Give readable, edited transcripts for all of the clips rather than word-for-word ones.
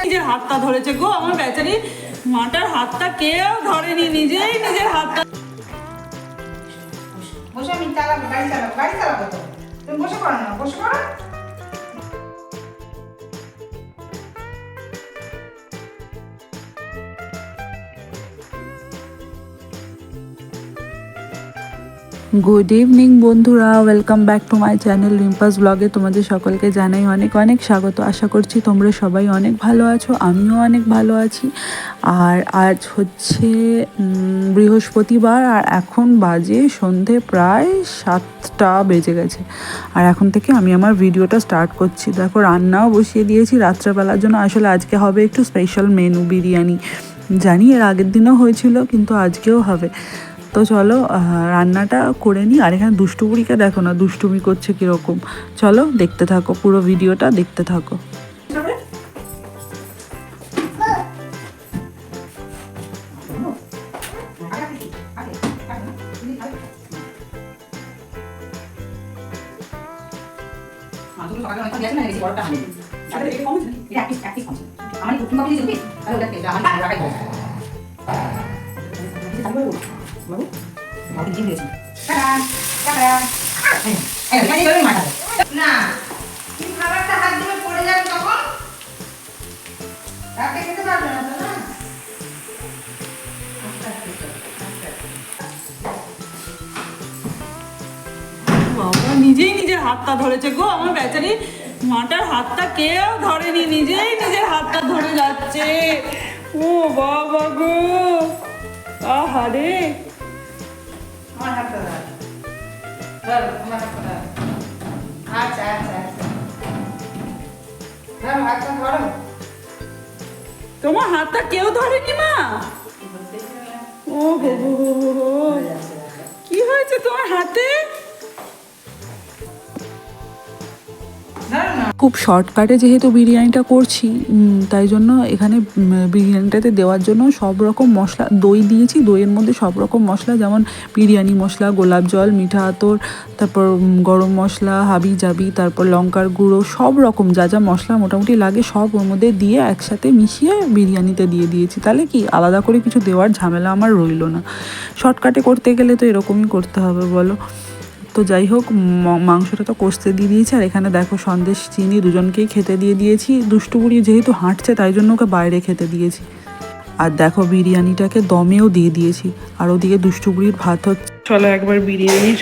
নিজের হাতটা ধরেছে গো আমার বেচারি মাটার হাতটা কেউ ধরেনি, নিজেই নিজের হাতটা। বসে আমি চালাবো, গাড়ি চালাবো তো। তুমি বসে পড়ো না, বসে পড়ো। গুড ইভিনিং বন্ধুরা, welcome back to my channel রিম্পাস ব্লগে তোমাদের সকলকে জানাই অনেক অনেক স্বাগত। আশা করছি তোমরা সবাই অনেক ভালো আছো, আমিও অনেক ভালো আছি। আর আজ হচ্ছে বৃহস্পতিবার, আর এখন বাজে সন্ধে প্রায় 7টা বেজে গেছে। আর এখন থেকে আমি আমার ভিডিওটা স্টার্ট করছি। দেখো রান্নাও বসিয়ে দিয়েছি রাত্রেবেলার জন্য। আসলে আজকে হবে একটু স্পেশাল মেনু, বিরিয়ানি। জানি এর আগের দিনও হয়েছিল, কিন্তু আজকেও হবে। তো চলো রান্নাটা করে নিই। আর এখানে দুষ্টুবুড়িকে দেখো না, দুষ্টুমি করছে কীরকম। চলো দেখতে থাকো, পুরো ভিডিওটা দেখতে থাকো। না, তুমি খাবারটা হাত দিয়ে পড়ে যাবে তখন রাতে খেতে পারবে না তো, না? বাবা নিজেই নিজের হাতটা ধরেছে গো আমার বেচারি মাটার হাতটা কেউ ধরেনি, নিজেই নিজের হাতটা ধরে যাচ্ছে। ও বাবা গো, আহারে। আমার হাতটা ধর, ধর আমার হাতটা ধর। আচ্ছা আচ্ছা আচ্ছা, ধরো হাতটা ধরো। তোমার হাতটা কেউ ধরেনি মা? ও হো হো হো হো, কি হয়েছে তোমার হাতে? খুব শর্টকাটে যেহেতু বিরিয়ানিটা করছি, তাই জন্য এখানে বিরিয়ানিটাতে দেওয়ার জন্য সব রকম মশলা, দই দিয়েছি, দইয়ের মধ্যে সব রকম মশলা, যেমন বিরিয়ানি মশলা, গোলাপ জল, মিঠা আতর, তারপর গরম মশলা, হাবি জাবি, তারপর লঙ্কার গুঁড়ো, সব রকম যা যা মশলা মোটামুটি লাগে সব ওর মধ্যে দিয়ে একসাথে মিশিয়ে বিরিয়ানিতে দিয়ে দিয়েছি। তাহলে কি আলাদা করে কিছু দেওয়ার ঝামেলা আমার রইলো না। শর্টকাটে করতে গেলে তো এরকমই করতে হবে বলো। তো যাই হোক, মাংসটা তো কষতে দিয়ে দিয়েছি। আর এখানে দেখো সন্দেশ, চিনি দুজনকেই খেতে দিয়ে দিয়েছি। দুষ্টুবুড়ি যেহেতু হাঁটছে তাই জন্য ওকে বাইরে খেতে দিয়েছি। আর দেখো বিরিয়ানিটাকে দমেও দিয়ে দিয়েছি। আর ওদিকে দুষ্টুবুড়ির ভাত হচ্ছে। চলো একবার বিরিয়ানির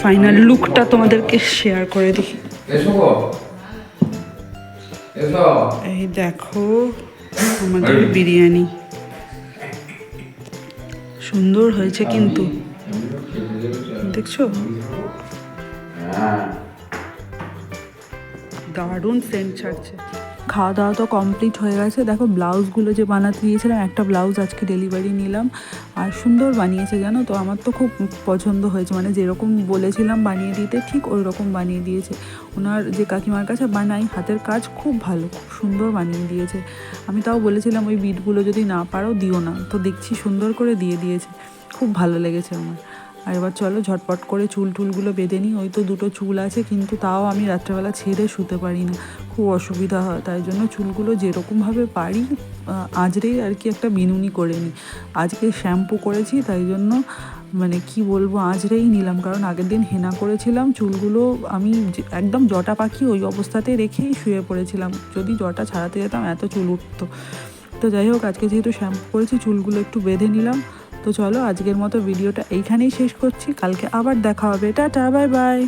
ফাইনাল লুকটা তোমাদেরকে শেয়ার করে দিই। এই দেখো আমাদের বিরিয়ানি, সুন্দর হয়েছে কিন্তু, দেখছো? দারুণ সেন্ট ছাড়ছে। খাওয়া দাওয়া তো কমপ্লিট হয়ে গেছে। দেখো ব্লাউজগুলো যে বানাতে দিয়েছিলাম, একটা ব্লাউজ আজকে ডেলিভারি নিলাম। আর সুন্দর বানিয়েছে জানো তো, আমার তো খুব পছন্দ হয়েছে। মানে যেরকম বলেছিলাম বানিয়ে দিতে ঠিক ওই রকম বানিয়ে দিয়েছে। ওনার যে কাকিমার কাছে বানাই, হাতের কাজ খুব ভালো, খুব সুন্দর বানিয়ে দিয়েছে। আমি তাও বলেছিলাম ওই বিটগুলো যদি না পারো দিও না, তো দেখছি সুন্দর করে দিয়ে দিয়েছে। খুব ভালো লেগেছে আমার। আর এবার চলো ঝটপট করে চুল টুলগুলো বেঁধে নিই। ওই তো দুটো চুল আছে, কিন্তু তাও আমি রাত্রেবেলা ছেড়ে শুতে পারি না, খুব অসুবিধা হয়। তাই জন্য চুলগুলো যেরকমভাবে পারি আঁচড়েই আর কি একটা বিনুনি করে নিই। আজকে শ্যাম্পু করেছি তাই জন্য মানে কি বলবো, আঁচড়েই নিলাম। কারণ আগের দিন হেনা করেছিলাম, চুলগুলো আমি একদম জটা পাখি ওই অবস্থাতে রেখেই শুয়ে পড়েছিলাম। যদি জটা ছাড়াতে যেতাম এত চুল উঠতো। তো যাই হোক, আজকে যেহেতু শ্যাম্পু করেছি চুলগুলো একটু বেঁধে নিলাম। তো চলো আজকের মতো ভিডিওটা এইখানেই শেষ করছি। কালকে আবার দেখা হবে। Tata, bye bye.